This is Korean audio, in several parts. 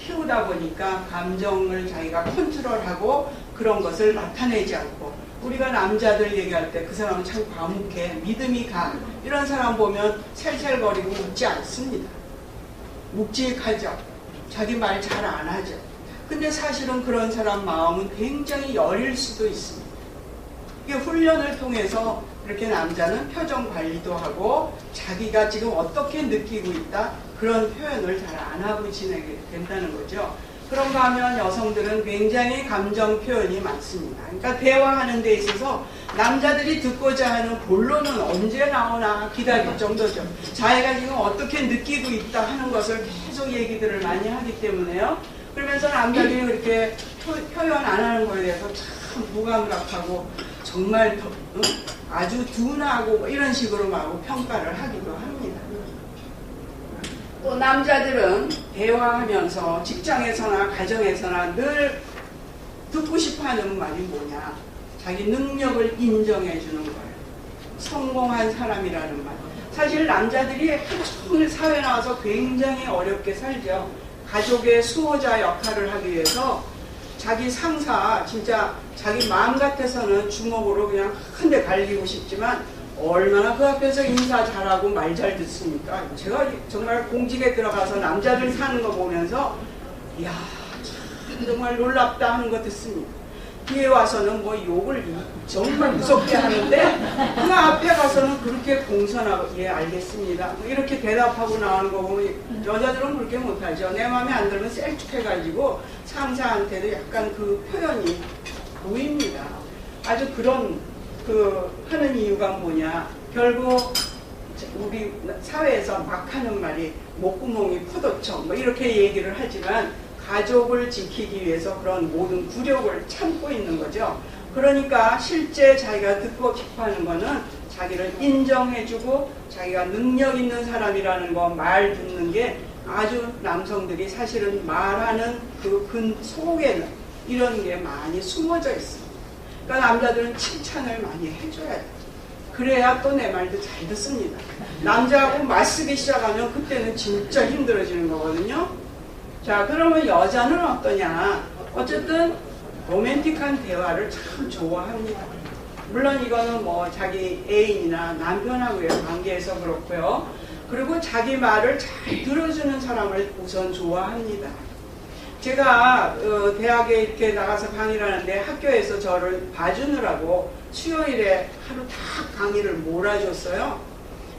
키우다 보니까 감정을 자기가 컨트롤하고 그런 것을 나타내지 않고, 우리가 남자들 얘기할 때 그 사람은 참 과묵해, 믿음이 가, 이런 사람 보면 셀셀거리고 웃지 않습니다. 묵직하죠. 자기 말 잘 안 하죠. 근데 사실은 그런 사람 마음은 굉장히 여릴 수도 있습니다. 이게 훈련을 통해서 이렇게 남자는 표정 관리도 하고 자기가 지금 어떻게 느끼고 있다, 그런 표현을 잘 안 하고 지내게 된다는 거죠. 그런가 하면 여성들은 굉장히 감정 표현이 많습니다. 그러니까 대화하는 데 있어서 남자들이 듣고자 하는 본론은 언제 나오나 기다릴 정도죠. 자기가 지금 어떻게 느끼고 있다 하는 것을 계속 얘기들을 많이 하기 때문에요. 그러면서 남자들이 그렇게 표현 안 하는 거에 대해서 참 무감각하고 정말 아주 둔하고 뭐 이런 식으로 막 평가를 하기도 합니다. 또 남자들은 대화하면서 직장에서나 가정에서나 늘 듣고 싶어하는 말이 뭐냐, 자기 능력을 인정해 주는 거예요. 성공한 사람이라는 말. 사실 남자들이 하루 종일 사회 나와서 굉장히 어렵게 살죠. 가족의 수호자 역할을 하기 위해서 자기 상사, 진짜 자기 마음 같아서는 주먹으로 그냥 한 대 갈기고 싶지만 얼마나 그 앞에서 인사 잘하고 말 잘 듣습니까? 제가 정말 공직에 들어가서 남자들 사는 거 보면서 이야, 참 정말 놀랍다 하는 거 듣습니다. 뒤에 와서는 뭐 욕을 정말 무섭게 하는데 그 앞에 가서는 그렇게 공손하고 예 알겠습니다 뭐 이렇게 대답하고 나오는 거 보면 여자들은 그렇게 못하죠. 내 마음에 안 들면 셀쭉해가지고 상사한테도 약간 그 표현이 보입니다. 아주 그런 하는 이유가 뭐냐, 결국 우리 사회에서 막 하는 말이 목구멍이 포도청 뭐 이렇게 얘기를 하지만 가족을 지키기 위해서 그런 모든 굴욕을 참고 있는 거죠. 그러니까 실제 자기가 듣고 싶어하는 거는 자기를 인정해주고 자기가 능력 있는 사람이라는 거, 말 듣는 게 아주 남성들이 사실은 말하는 그 근 속에는 이런 게 많이 숨어져 있습니다. 그러니까 남자들은 칭찬을 많이 해줘야 돼요. 그래야 또 내 말도 잘 듣습니다. 남자하고 맞쓰기 시작하면 그때는 진짜 힘들어지는 거거든요. 자, 그러면 여자는 어떠냐? 어쨌든 로맨틱한 대화를 참 좋아합니다. 물론 이거는 뭐 자기 애인이나 남편하고의 관계에서 그렇고요. 그리고 자기 말을 잘 들어주는 사람을 우선 좋아합니다. 제가 대학에 이렇게 나가서 강의를 하는데 학교에서 저를 봐주느라고 수요일에 하루 다 강의를 몰아줬어요.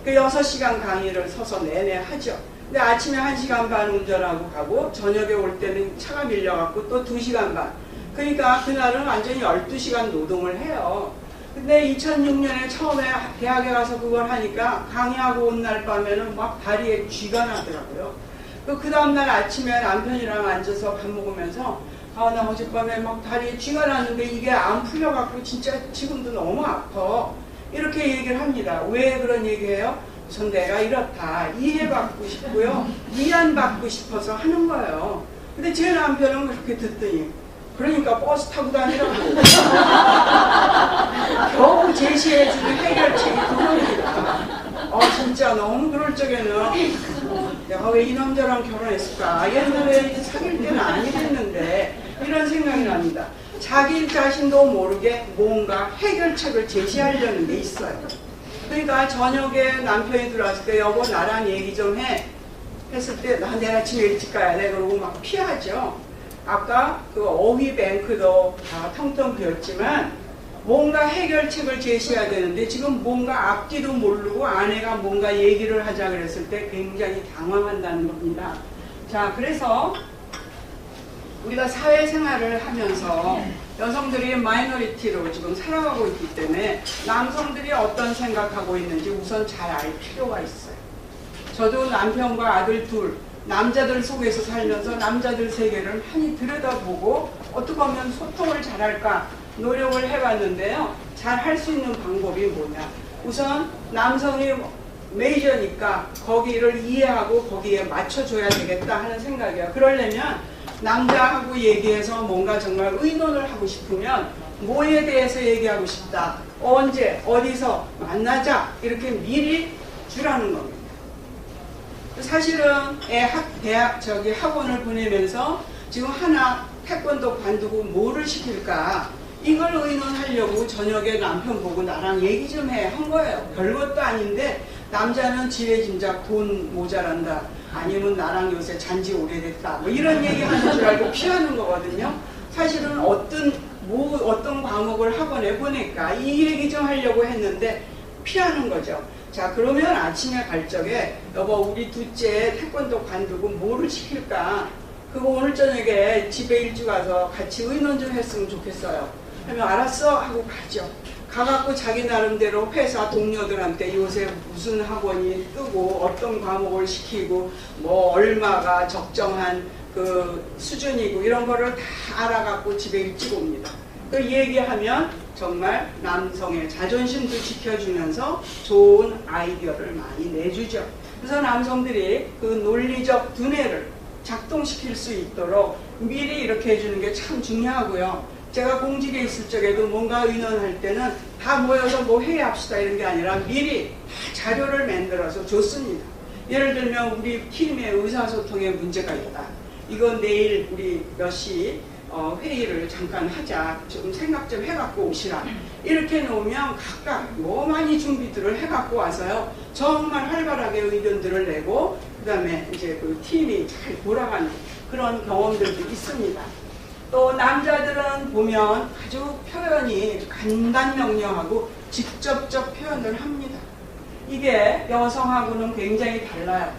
그 6시간 강의를 서서 내내 하죠. 근데 아침에 1시간 반 운전하고 가고 저녁에 올 때는 차가 밀려갖고 또 2시간 반. 그러니까 그날은 완전히 12시간 노동을 해요. 근데 2006년에 처음에 대학에 가서 그걸 하니까 강의하고 온 날 밤에는 막 다리에 쥐가 나더라고요. 그 다음날 아침에 남편이랑 앉아서 밥 먹으면서 나 어젯밤에 막 다리에 쥐가 났는데 이게 안 풀려갖고 진짜 지금도 너무 아파. 이렇게 얘기를 합니다. 왜 그런 얘기해요? 우선 내가 이렇다. 이해받고 싶고요. 위안받고 싶어서 하는 거예요. 근데 제 남편은 그렇게 듣더니 그러니까 버스 타고 다니라고. 겨우 제시해주는 해결책이 그겁니다. 진짜 너무 그럴 적에는 내가 왜 이 남자랑 결혼했을까? 옛날에 사귈 때는 아니랬는데 이런 생각이 납니다. 자기 자신도 모르게 뭔가 해결책을 제시하려는 게 있어요. 그러니까 저녁에 남편이 들어왔을 때 여보 나랑 얘기 좀 해 했을 때 나 내일 아침에 일찍 가야 돼 그러고 막 피하죠. 아까 그 어휘뱅크도 다 텅텅 비었지만 뭔가 해결책을 제시해야 되는데 지금 뭔가 앞뒤도 모르고 아내가 뭔가 얘기를 하자 그랬을 때 굉장히 당황한다는 겁니다. 자, 그래서 우리가 사회생활을 하면서 여성들이 마이너리티로 지금 살아가고 있기 때문에 남성들이 어떤 생각하고 있는지 우선 잘 알 필요가 있어요. 저도 남편과 아들 둘, 남자들 속에서 살면서 남자들 세계를 많이 들여다보고 어떻게 하면 소통을 잘할까 노력을 해봤는데요. 잘 할 수 있는 방법이 뭐냐. 우선 남성이 메이저니까 거기를 이해하고 거기에 맞춰줘야 되겠다 하는 생각이에요. 그러려면 남자하고 얘기해서 뭔가 정말 의논을 하고 싶으면 뭐에 대해서 얘기하고 싶다. 언제 어디서 만나자 이렇게 미리 주라는 겁니다. 사실은 대학 학원을 보내면서 지금 하나 태권도 관두고 뭐를 시킬까 이걸 의논하려고 저녁에 남편 보고 나랑 얘기 좀 해 한 거예요. 별것도 아닌데 남자는 지레짐작 돈 모자란다 아니면 나랑 요새 잔지 오래됐다 뭐 이런 얘기 하는 줄 알고 피하는 거거든요. 사실은 어떤 과목을 학원에 보낼까 이 얘기 좀 하려고 했는데 피하는 거죠. 자, 그러면 아침에 갈 적에 여보 우리 둘째 태권도 관두고 뭐를 시킬까 그거 오늘 저녁에 집에 일찍 와서 같이 의논 좀 했으면 좋겠어요. 하면 알았어 하고 가죠. 가갖고 자기 나름대로 회사 동료들한테 요새 무슨 학원이 뜨고 어떤 과목을 시키고 뭐 얼마가 적정한 그 수준이고 이런 거를 다 알아갖고 집에 일찍 옵니다. 그 얘기하면 정말 남성의 자존심도 지켜주면서 좋은 아이디어를 많이 내주죠. 그래서 남성들이 그 논리적 두뇌를 작동시킬 수 있도록 미리 이렇게 해주는 게 참 중요하고요. 제가 공직에 있을 적에도 뭔가 의논할 때는 다 모여서 뭐 회의합시다 이런 게 아니라 미리 다 자료를 만들어서 줬습니다. 예를 들면 우리 팀의 의사소통에 문제가 있다. 이건 내일 우리 몇 시 회의를 잠깐 하자. 좀 생각 좀 해갖고 오시라. 이렇게 놓으면 각각 뭐 많이 준비들을 해갖고 와서요. 정말 활발하게 의견들을 내고 그 다음에 이제 그 팀이 잘 돌아가는 그런 경험들도 있습니다. 또 남자들은 보면 아주 표현이 간단명료하고 직접적 표현을 합니다. 이게 여성하고는 굉장히 달라요.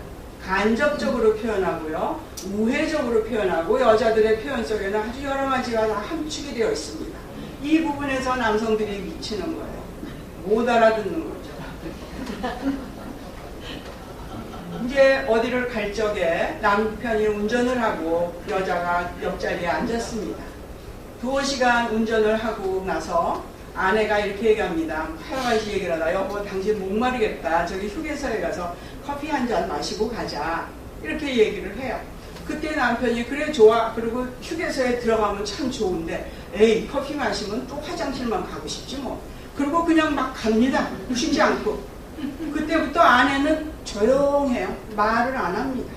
간접적으로 표현하고요. 우회적으로 표현하고 여자들의 표현 속에는 아주 여러 가지가 다 함축이 되어 있습니다. 이 부분에서 남성들이 미치는 거예요. 못 알아듣는 거죠. 이제 어디를 갈 적에 남편이 운전을 하고 여자가 옆자리에 앉았습니다. 2시간 운전을 하고 나서 아내가 이렇게 얘기합니다. 하여간씩 얘기를 하다. 여보 당신 목마르겠다. 저기 휴게소에 가서 커피 한 잔 마시고 가자. 이렇게 얘기를 해요. 그때 남편이 그래 좋아. 그리고 휴게소에 들어가면 참 좋은데 에이 커피 마시면 또 화장실만 가고 싶지 뭐. 그리고 그냥 막 갑니다. 쉬지 않고. 그때부터 아내는 조용해요. 말을 안 합니다.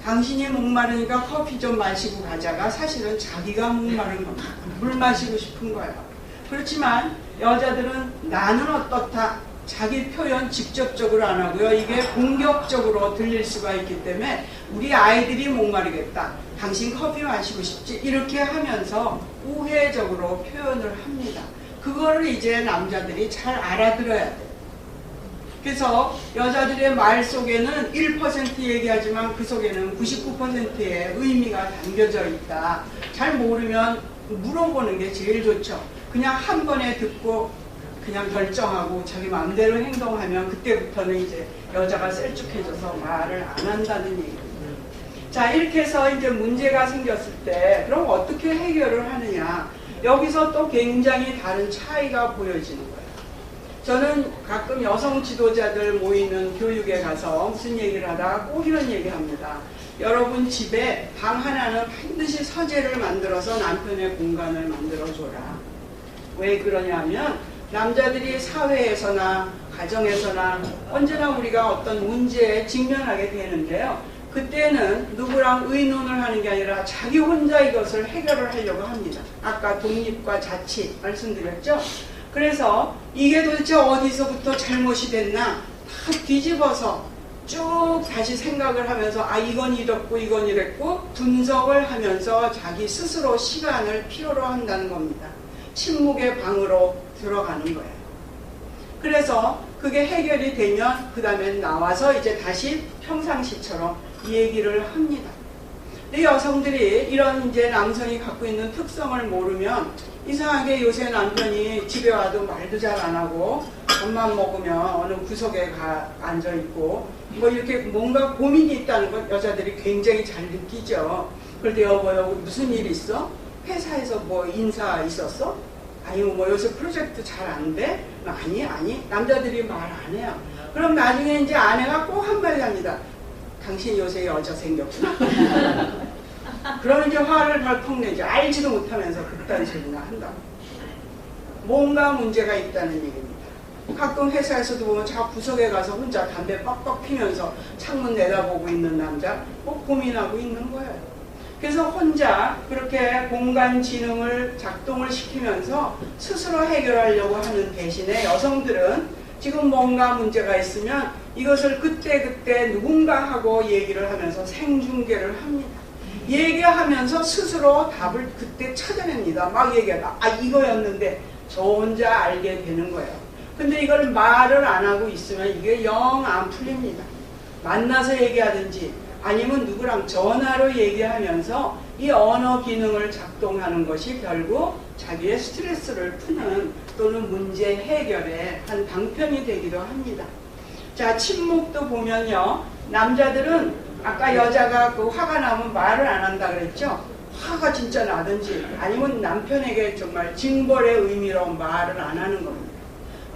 당신이 목마르니까 커피 좀 마시고 가자가 사실은 자기가 목마른 겁니다. 물 마시고 싶은 거예요. 그렇지만 여자들은 나는 어떻다. 자기 표현 직접적으로 안 하고요. 이게 공격적으로 들릴 수가 있기 때문에 우리 아이들이 목마르겠다. 당신 커피 마시고 싶지? 이렇게 하면서 우회적으로 표현을 합니다. 그거를 이제 남자들이 잘 알아들어야 돼요. 그래서 여자들의 말 속에는 1% 얘기하지만 그 속에는 99%의 의미가 담겨져 있다. 잘 모르면 물어보는 게 제일 좋죠. 그냥 한 번에 듣고 그냥 결정하고 자기 마음대로 행동하면 그때부터는 이제 여자가 셀쭉해져서 말을 안 한다는 얘기입니다. 자, 이렇게 해서 이제 문제가 생겼을 때 그럼 어떻게 해결을 하느냐. 여기서 또 굉장히 다른 차이가 보여지는 거예요. 저는 가끔 여성 지도자들 모이는 교육에 가서 무슨 얘기를 하다가 꼭 이런 얘기합니다. 여러분 집에 방 하나는 반드시 서재를 만들어서 남편의 공간을 만들어줘라. 왜 그러냐면 남자들이 사회에서나 가정에서나 언제나 우리가 어떤 문제에 직면하게 되는데요. 그때는 누구랑 의논을 하는 게 아니라 자기 혼자 이것을 해결을 하려고 합니다. 아까 독립과 자치 말씀드렸죠. 그래서 이게 도대체 어디서부터 잘못이 됐나 다 뒤집어서 쭉 다시 생각을 하면서 아 이건 이렇고 이건 이랬고 분석을 하면서 자기 스스로 시간을 필요로 한다는 겁니다. 침묵의 방으로 들어가는 거예요. 그래서 그게 해결이 되면 그 다음에 나와서 이제 다시 평상시처럼 얘기를 합니다. 근데 여성들이 이런 이제 남성이 갖고 있는 특성을 모르면 이상하게 요새 남편이 집에 와도 말도 잘 안 하고 밥만 먹으면 어느 구석에 앉아 있고 뭐 이렇게 뭔가 고민이 있다는 걸 여자들이 굉장히 잘 느끼죠. 그런데 여보 여기 무슨 일 있어? 회사에서 뭐 인사 있었어? 아니 뭐 요새 프로젝트 잘 안 돼? 아니 남자들이 말 안 해요. 그럼 나중에 이제 아내가 꼭 한마디 합니다. 당신 요새 여자 생겼구나. 그러면 이제 화를 벌컥 내죠. 알지도 못하면서 그딴 소리나 한다. 뭔가 문제가 있다는 얘기입니다. 가끔 회사에서도 보면 저 구석에 가서 혼자 담배 빡빡 피면서 창문 내다보고 있는 남자 뭐 고민하고 있는 거예요. 그래서 혼자 그렇게 공간 지능을 작동을 시키면서 스스로 해결하려고 하는 대신에 여성들은 지금 뭔가 문제가 있으면 이것을 그때그때 누군가하고 얘기를 하면서 생중계를 합니다. 얘기하면서 스스로 답을 그때 찾아냅니다. 막 얘기하다 이거였는데 저 혼자 알게 되는 거예요. 근데 이걸 말을 안 하고 있으면 이게 영 안 풀립니다. 만나서 얘기하든지 아니면 누구랑 전화로 얘기하면서 이 언어 기능을 작동하는 것이 결국 자기의 스트레스를 푸는 또는 문제 해결의 한 방편이 되기도 합니다. 자, 침묵도 보면요. 남자들은 아까 여자가 그 화가 나면 말을 안 한다 그랬죠. 화가 진짜 나든지 아니면 남편에게 정말 징벌의 의미로 말을 안 하는 겁니다.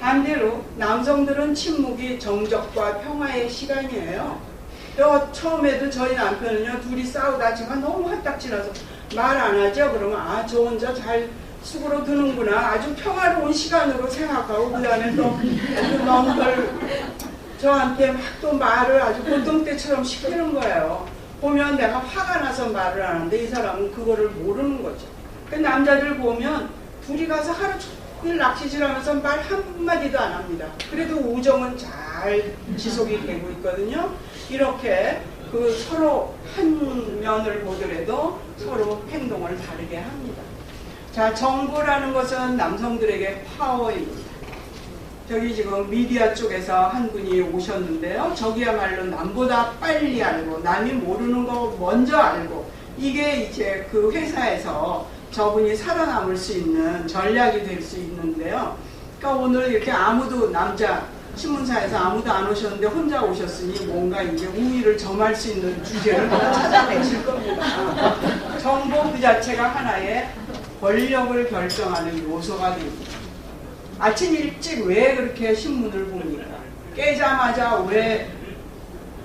반대로 남성들은 침묵이 정적과 평화의 시간이에요. 처음에도 저희 남편은요, 둘이 싸우다 제가 너무 화딱지나서 말 안 하죠. 그러면 저 혼자 잘 수그러 드는구나. 아주 평화로운 시간으로 생각하고 그 다음에 또 너무 저한테 막 또 말을 아주 보통 때처럼 시키는 거예요. 보면 내가 화가 나서 말을 하는데 이 사람은 그거를 모르는 거죠. 그 남자들 보면 둘이 가서 하루 종일 낚시질하면서 말 한마디도 안 합니다. 그래도 우정은 잘 지속이 되고 있거든요. 이렇게 그 서로 한 면을 보더라도 서로 행동을 다르게 합니다. 자, 정보라는 것은 남성들에게 파워입니다. 저기 지금 미디어 쪽에서 한 분이 오셨는데요. 저기야말로 남보다 빨리 알고 남이 모르는 거 먼저 알고 이게 이제 그 회사에서 저분이 살아남을 수 있는 전략이 될 수 있는데요. 그러니까 오늘 이렇게 아무도 남자 신문사에서 아무도 안 오셨는데 혼자 오셨으니 뭔가 이제 우위를 점할 수 있는 주제를 찾아내실 겁니다. 정보 그 자체가 하나의 권력을 결정하는 요소가 됩니다. 아침 일찍 왜 그렇게 신문을 봅니까? 깨자마자 왜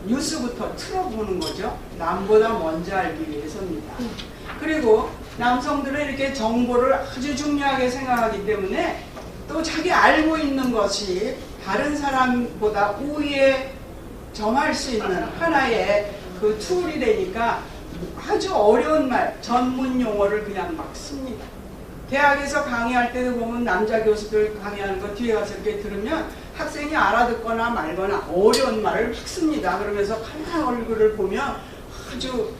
뉴스부터 틀어보는 거죠? 남보다 먼저 알기 위해서입니다. 그리고 남성들은 이렇게 정보를 아주 중요하게 생각하기 때문에 또 자기 알고 있는 것이 다른 사람보다 우위에 점할 수 있는 하나의 그 툴이 되니까 아주 어려운 말, 전문 용어를 그냥 막 씁니다. 대학에서 강의할 때도 보면 남자 교수들 강의하는 거 뒤에 가서 이렇게 들으면 학생이 알아듣거나 말거나 어려운 말을 막 씁니다. 그러면서 가만 얼굴을 보면 아주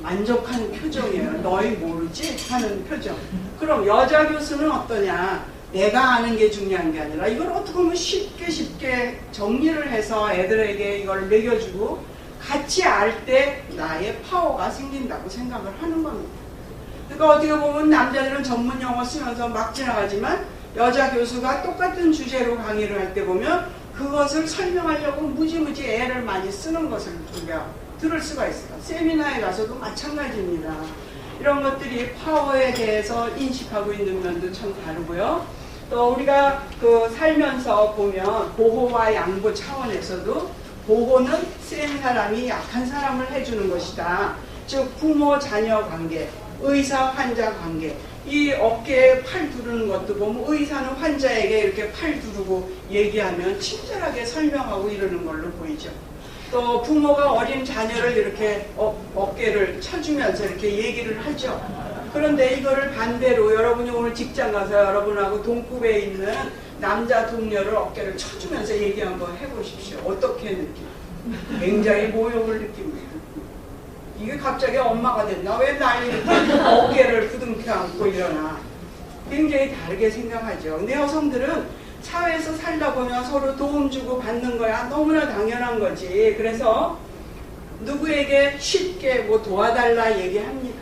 만족한 표정이에요. 너희 모르지? 하는 표정. 그럼 여자 교수는 어떠냐? 내가 아는 게 중요한 게 아니라 이걸 어떻게 보면 쉽게 정리를 해서 애들에게 이걸 먹여주고 같이 알 때 나의 파워가 생긴다고 생각을 하는 겁니다. 그러니까 어떻게 보면 남자들은 전문 용어 쓰면서 막 지나가지만 여자 교수가 똑같은 주제로 강의를 할 때 보면 그것을 설명하려고 무지무지 애를 많이 쓰는 것을 우리가 들을 수가 있어요. 세미나에 가서도 마찬가지입니다. 이런 것들이 파워에 대해서 인식하고 있는 면도 참 다르고요. 또 우리가 그 살면서 보면 보호와 양보 차원에서도 보호는 센 사람이 약한 사람을 해주는 것이다. 즉 부모 자녀 관계, 의사 환자 관계, 이 어깨에 팔 두르는 것도 보면 의사는 환자에게 이렇게 팔 두르고 얘기하면 친절하게 설명하고 이러는 걸로 보이죠. 또 부모가 어린 자녀를 이렇게 어깨를 쳐주면서 이렇게 얘기를 하죠. 그런데 이거를 반대로 여러분이 오늘 직장 가서 여러분하고 동급에 있는 남자 동료를 어깨를 쳐주면서 얘기 한번 해보십시오. 어떻게 느끼세요? 굉장히 모욕을 느낍니다. 이게 갑자기 엄마가 됐나? 왜 날 이렇게 어깨를 부둥켜 안고 일어나? 굉장히 다르게 생각하죠. 근데 여성들은 사회에서 살다 보면 서로 도움 주고 받는 거야 너무나 당연한 거지. 그래서 누구에게 쉽게 뭐 도와달라 얘기합니다.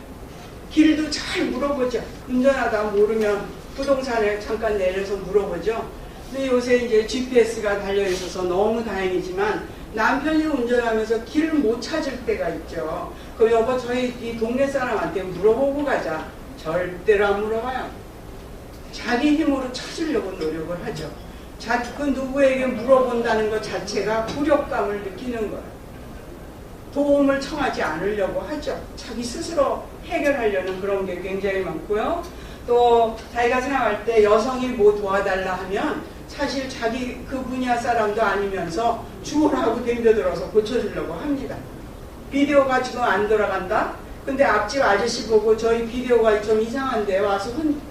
길도 잘 물어보죠. 운전하다 모르면 부동산에 잠깐 내려서 물어보죠. 근데 요새 이제 GPS가 달려있어서 너무 다행이지만 남편이 운전하면서 길을 못 찾을 때가 있죠. 그럼 여보 저희 이 동네 사람한테 물어보고 가자. 절대로 안 물어봐요. 자기 힘으로 찾으려고 노력을 하죠. 그 누구에게 물어본다는 것 자체가 굴욕감을 느끼는 거예요. 도움을 청하지 않으려고 하죠. 자기 스스로 해결하려는 그런 게 굉장히 많고요. 또 자기가 생각할 때 여성이 뭐 도와달라 하면 사실 자기 그 분야 사람도 아니면서 주문하고 덤벼들어서 고쳐주려고 합니다. 비디오가 지금 안 돌아간다? 근데 앞집 아저씨 보고 저희 비디오가 좀 이상한데 와서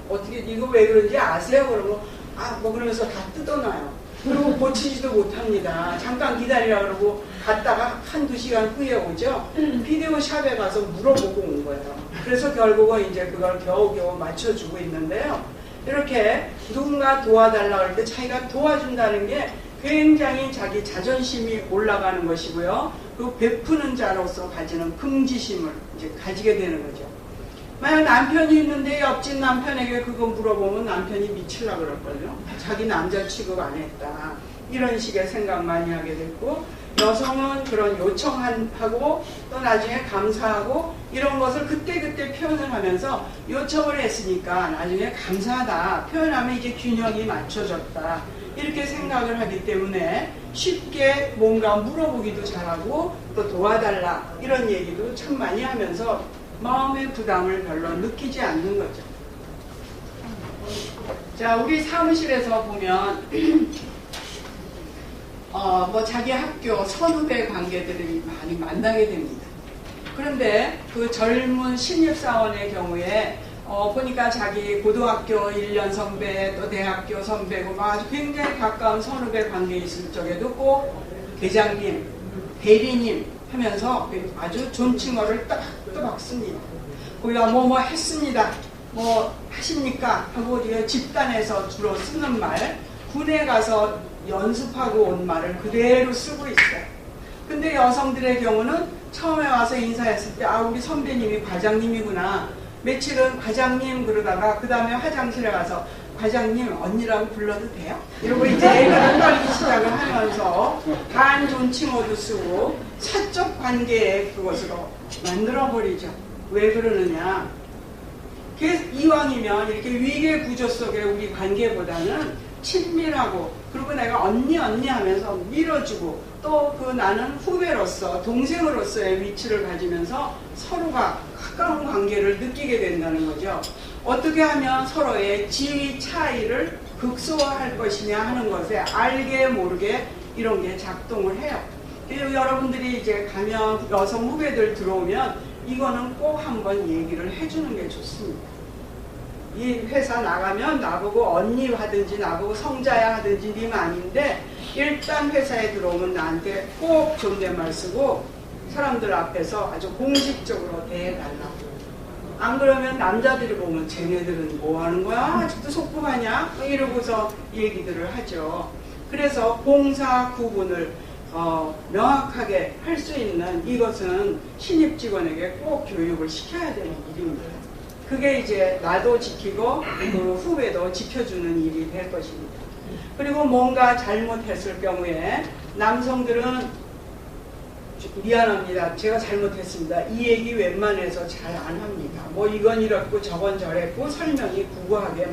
어떻게 이거 왜 그런지 아세요? 그러고 뭐 그러면서 다 뜯어놔요. 그리고 고치지도 못합니다. 잠깐 기다리라 그러고 갔다가 한두 시간 후에 오죠. 비디오 샵에 가서 물어보고 온 거예요. 그래서 결국은 이제 그걸 겨우겨우 맞춰주고 있는데요. 이렇게 누군가 도와달라고 할 때 자기가 도와준다는 게 굉장히 자기 자존심이 올라가는 것이고요. 그 베푸는 자로서 가지는 긍지심을 이제 가지게 되는 거죠. 만약 남편이 있는데 옆집 남편에게 그거 물어보면 남편이 미치려고 그럴걸요. 자기 남자 취급 안 했다. 이런 식의 생각 많이 하게 됐고, 여성은 그런 요청하고 또 나중에 감사하고 이런 것을 그때그때 표현을 하면서 요청을 했으니까 나중에 감사하다 표현하면 이제 균형이 맞춰졌다 이렇게 생각을 하기 때문에 쉽게 뭔가 물어보기도 잘하고 또 도와달라 이런 얘기도 참 많이 하면서 마음의 부담을 별로 느끼지 않는 거죠. 자, 우리 사무실에서 보면 뭐 자기 학교 선후배 관계들이 많이 만나게 됩니다. 그런데 그 젊은 신입사원의 경우에 보니까 자기 고등학교 1년 선배 또 대학교 선배고 아주 굉장히 가까운 선후배 관계에 있을 적에도 꼭 대장님, 대리님 하면서 아주 존칭어를 딱 씁니다. 거기가 뭐 했습니다. 뭐 하십니까? 하고 우리가 집단에서 주로 쓰는 말, 군에 가서 연습하고 온 말을 그대로 쓰고 있어요. 근데 여성들의 경우는 처음에 와서 인사했을 때 우리 선배님이 과장님이구나. 며칠은 과장님 그러다가 그 다음에 화장실에 가서 과장님 언니라고 불러도 돼요? 이러고 이제 애가 떨기 시작을 하면서 반 존칭어도 쓰고 사적 관계의 그것으로 만들어버리죠. 왜 그러느냐. 이왕이면 이렇게 위계 구조 속의 우리 관계보다는 친밀하고 그리고 내가 언니 하면서 밀어주고 또 그 나는 후배로서 동생으로서의 위치를 가지면서 서로가 가까운 관계를 느끼게 된다는 거죠. 어떻게 하면 서로의 지위 차이를 극소화할 것이냐 하는 것에 알게 모르게 이런 게 작동을 해요. 그리고 여러분들이 이제 가면 여성 후배들 들어오면 이거는 꼭 한번 얘기를 해주는 게 좋습니다. 이 회사 나가면 나보고 언니 하든지 나보고 성자야 하든지 님 아닌데 일단 회사에 들어오면 나한테 꼭 존댓말 쓰고 사람들 앞에서 아주 공식적으로 대해달라고. 안 그러면 남자들이 보면 쟤네들은 뭐 하는 거야? 아직도 속보하냐? 이러고서 얘기들을 하죠. 그래서 공사 구분을 명확하게 할 수 있는 이것은 신입 직원에게 꼭 교육을 시켜야 되는 일입니다. 그게 이제 나도 지키고 그 후배도 지켜주는 일이 될 것입니다. 그리고 뭔가 잘못했을 경우에 남성들은 미안합니다. 제가 잘못했습니다. 이 얘기 웬만해서 잘 안 합니다. 뭐 이건 이렇고 저건 저랬고 설명이 구구하게